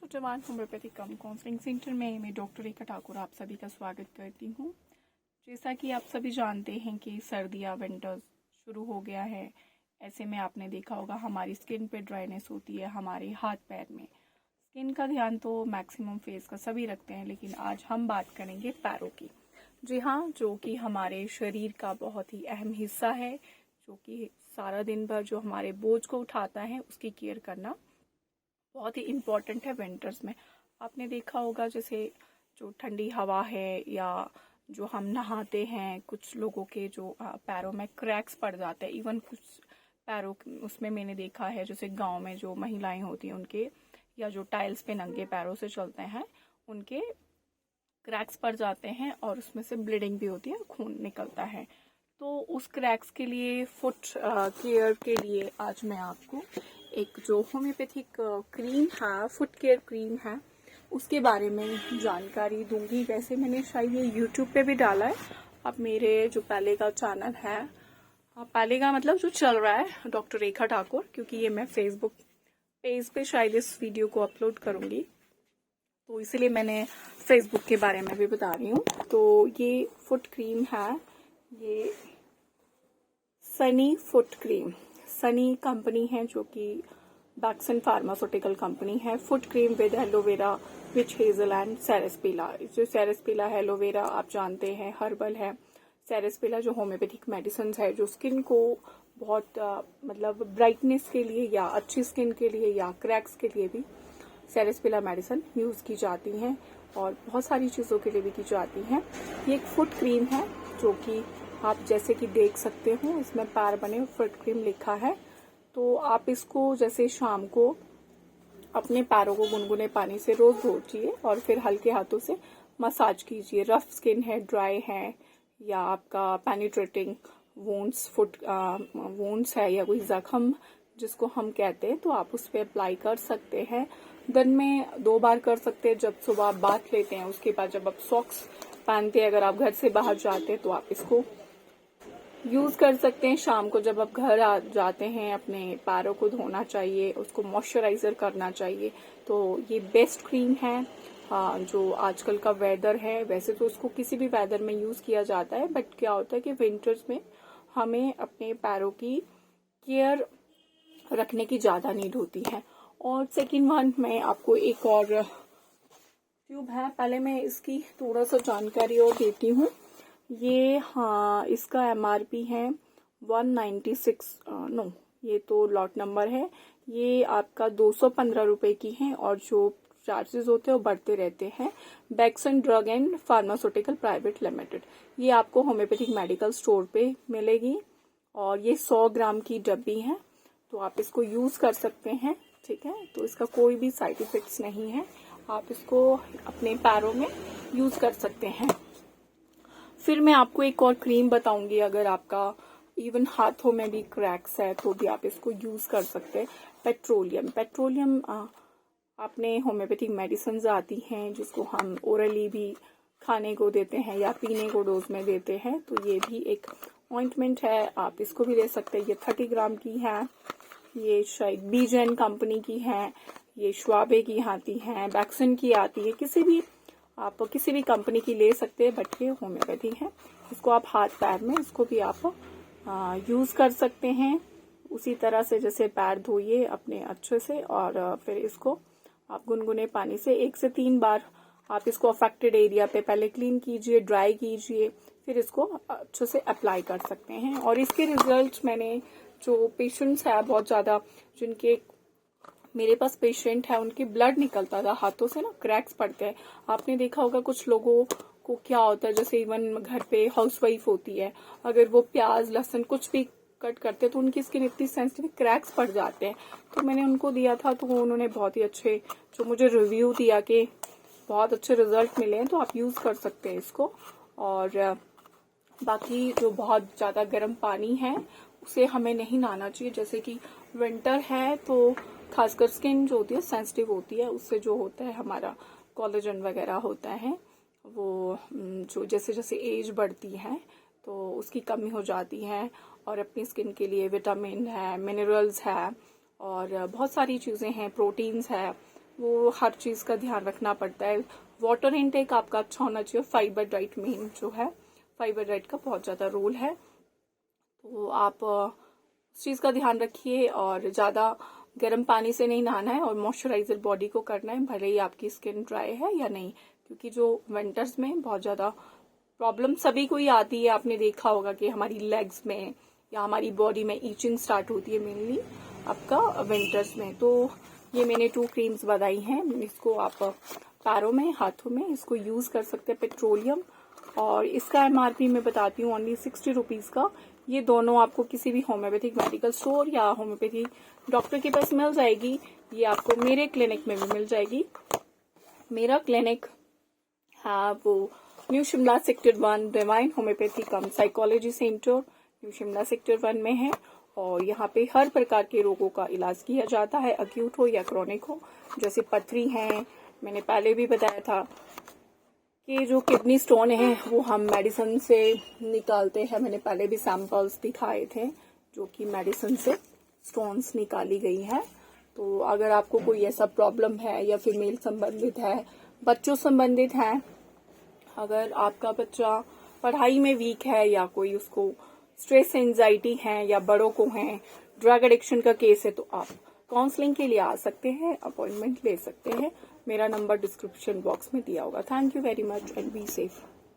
तो जवान होम्योपैथिक कम counselling centre में मैं डॉक्टर रेखा ठाकुर आप सभी का स्वागत करती हूँ। जैसा कि आप सभी जानते हैं कि सर्दियाँ विंटर्स शुरू हो गया है। ऐसे में आपने देखा होगा हमारी स्किन पे ड्राइनेस होती है, हमारे हाथ पैर में। स्किन का ध्यान तो मैक्सिमम फेस का सभी रखते हैं, लेकिन आज हम बात करेंगे पैरों की। जी हाँ, जो कि हमारे शरीर का बहुत ही अहम हिस्सा है, जो कि सारा दिन भर जो हमारे बोझ को उठाता है उसकी केयर करना बहुत ही इम्पॉर्टेंट है विंटर्स में। आपने देखा होगा जैसे जो ठंडी हवा है या जो हम नहाते हैं, कुछ लोगों के जो पैरों में क्रैक्स पड़ जाते हैं। इवन कुछ पैरों उसमें मैंने देखा है जैसे गांव में जो महिलाएं होती हैं उनके, या जो टाइल्स पे नंगे पैरों से चलते हैं उनके क्रैक्स पड़ जाते हैं और उसमें से ब्लीडिंग भी होती है, खून निकलता है। तो उस क्रैक्स के लिए फुट केयर के लिए आज मैं आपको एक जो होम्योपैथिक क्रीम है, फुट केयर क्रीम है, उसके बारे में जानकारी दूंगी। वैसे मैंने शायद ये यूट्यूब पे भी डाला है। अब मेरे जो पहले का चैनल है, पहले का मतलब जो चल रहा है डॉक्टर रेखा ठाकुर, क्योंकि ये मैं फेसबुक पेज पे शायद इस वीडियो को अपलोड करूंगी, तो इसीलिए मैंने फेसबुक के बारे में भी बता रही हूँ। तो ये फुट क्रीम है, ये Sunny foot cream, Sunny company है जो कि बैक्सन फार्मास्यूटिकल कंपनी है। Foot cream with aloe vera, witch hazel and sarsaparilla. जो सेरेस्पिला है, एलोवेरा आप जानते हैं हर्बल है। सेरेस्पिला जो होम्योपैथिक मेडिसिन है, जो स्किन को बहुत मतलब ब्राइटनेस के लिए या अच्छी स्किन के लिए या क्रैक्स के लिए भी सेरेस्पिला मेडिसिन यूज की जाती हैं और बहुत सारी चीजों के लिए भी की जाती हैं। ये एक फुट क्रीम है जो कि आप जैसे कि देख सकते हो, इसमें पैर बने फुट क्रीम लिखा है। तो आप इसको जैसे शाम को अपने पैरों को गुनगुने पानी से रोज धोइए और फिर हल्के हाथों से मसाज कीजिए। रफ स्किन है, ड्राई है, या आपका पेनिट्रेटिंग वोन्स, फुट वोन्स है, या कोई जख्म जिसको हम कहते हैं, तो आप उस पर अप्लाई कर सकते हैं। दिन में 2 बार कर सकते हैं। जब सुबह आप बाथ लेते हैं, उसके बाद जब आप सॉक्स पहनते हैं, अगर आप घर से बाहर जाते हैं तो आप इसको यूज कर सकते हैं। शाम को जब आप घर आ जाते हैं, अपने पैरों को धोना चाहिए, उसको मॉइस्चराइजर करना चाहिए। तो ये बेस्ट क्रीम है। हाँ, जो आजकल का वेदर है, वैसे तो उसको किसी भी वेदर में यूज किया जाता है, बट क्या होता है कि विंटर्स में हमें अपने पैरों की केयर रखने की ज्यादा नीड होती है। और सेकेंड वन, मैं आपको एक और ट्यूब है, पहले मैं इसकी थोड़ा सा जानकारी और देती हूँ। ये हाँ, इसका एमआरपी है 196, नो ये तो लॉट नंबर है। ये आपका 215 रुपए की है और जो चार्जेस होते हैं वो बढ़ते रहते हैं। बैक्सन drug and pharmaceutical private limited, ये आपको होम्योपैथिक मेडिकल स्टोर पे मिलेगी और ये 100 ग्राम की डब्बी है। तो आप इसको यूज कर सकते हैं, ठीक है। तो इसका कोई भी साइड इफेक्ट्स नहीं है, आप इसको अपने पैरों में यूज कर सकते हैं। फिर मैं आपको एक और क्रीम बताऊंगी, अगर आपका इवन हाथों में भी क्रैक्स है तो भी आप इसको यूज कर सकते हैं। पेट्रोलियम आपने होम्योपैथिक मेडिसिन आती हैं जिसको हम ओरली भी खाने को देते हैं या पीने को डोज में देते हैं, तो ये भी एक ऑइंटमेंट है, आप इसको भी ले सकते हैं। ये 30 ग्राम की है, ये शायद बीजेन कंपनी की है, ये श्वाबे की आती है, बैक्सन की आती है, आप किसी भी कंपनी की ले सकते हैं, बट ये होम्योपैथी है। इसको आप हाथ पैर में इसको भी आप यूज कर सकते हैं। उसी तरह से जैसे पैर धोइए अपने अच्छे से और फिर इसको आप गुनगुने पानी से 1 से 3 बार आप इसको अफेक्टेड एरिया पे पहले क्लीन कीजिए, ड्राई कीजिए, फिर इसको अच्छे से अप्लाई कर सकते हैं। और इसके रिजल्ट मैंने, जो पेशेंट्स है बहुत ज्यादा, जिनके मेरे पास पेशेंट है, उनकी ब्लड निकलता था हाथों से ना, क्रैक्स पड़ते हैं। आपने देखा होगा कुछ लोगों को क्या होता है, जैसे इवन घर पे हाउसवाइफ होती है, अगर वो प्याज लहसुन कुछ भी कट करते हैं तो उनकी स्किन इतनी सेंसिटिव, क्रैक्स पड़ जाते हैं। तो मैंने उनको दिया था, तो उन्होंने बहुत ही अच्छे जो मुझे रिव्यू दिया कि बहुत अच्छे रिजल्ट मिले हैं। तो आप यूज कर सकते हैं इसको। और बाकी जो बहुत ज्यादा गर्म पानी है उसे हमें नहीं नहाना चाहिए। जैसे कि विंटर है तो खासकर स्किन जो होती है सेंसिटिव होती है, उससे जो होता है हमारा कोलेजन वगैरह होता है, वो जो जैसे जैसे एज बढ़ती है तो उसकी कमी हो जाती है। और अपनी स्किन के लिए विटामिन है, मिनरल्स है और बहुत सारी चीजें हैं, प्रोटीन्स है, वो हर चीज़ का ध्यान रखना पड़ता है। वाटर इनटेक आपका अच्छा होना चाहिए। फाइबर डाइट मेन जो है, फाइबर डाइट का बहुत ज़्यादा रोल है, तो आप उस चीज़ का ध्यान रखिए। और ज़्यादा गर्म पानी से नहीं नहाना है और मॉइस्चराइजर बॉडी को करना है, भले ही आपकी स्किन ड्राई है या नहीं, क्योंकि जो विंटर्स में बहुत ज़्यादा प्रॉब्लम सभी को ही आती है। आपने देखा होगा कि हमारी लेग्स में या हमारी बॉडी में ईचिंग स्टार्ट होती है मेनली आपका विंटर्स में। तो ये मैंने 2 क्रीम्स बताई हैं, इसको आप पैरों में, हाथों में इसको यूज़ कर सकते हैं, पेट्रोलियम। और इसका MRP मैं बताती हूँ, ओनली 60 रुपीज़ का। ये दोनों आपको किसी भी होम्योपैथिक मेडिकल स्टोर या होम्योपैथिक डॉक्टर के पास मिल जाएगी। ये आपको मेरे क्लिनिक में भी मिल जाएगी। मेरा क्लिनिक है वो New Shimla sector 1 divine homoeopathy cum psychology centre New Shimla sector 1 में है। और यहाँ पे हर प्रकार के रोगों का इलाज किया जाता है, अक्यूट हो या क्रॉनिक हो। जैसे पथरी है, मैंने पहले भी बताया था कि जो किडनी स्टोन है वो हम मेडिसिन से निकालते हैं। मैंने पहले भी सैंपल्स दिखाए थे जो कि मेडिसिन से स्टोन्स निकाली गई है। तो अगर आपको कोई ऐसा प्रॉब्लम है या फीमेल संबंधित है, बच्चों संबंधित है, अगर आपका बच्चा पढ़ाई में वीक है या कोई उसको स्ट्रेस एंजाइटी है या बड़ों को है, ड्रग एडिक्शन का केस है, तो आप काउंसलिंग के लिए आ सकते हैं, अपॉइंटमेंट ले सकते हैं। मेरा नंबर डिस्क्रिप्शन बॉक्स में दिया होगा। Thank you very much and be safe.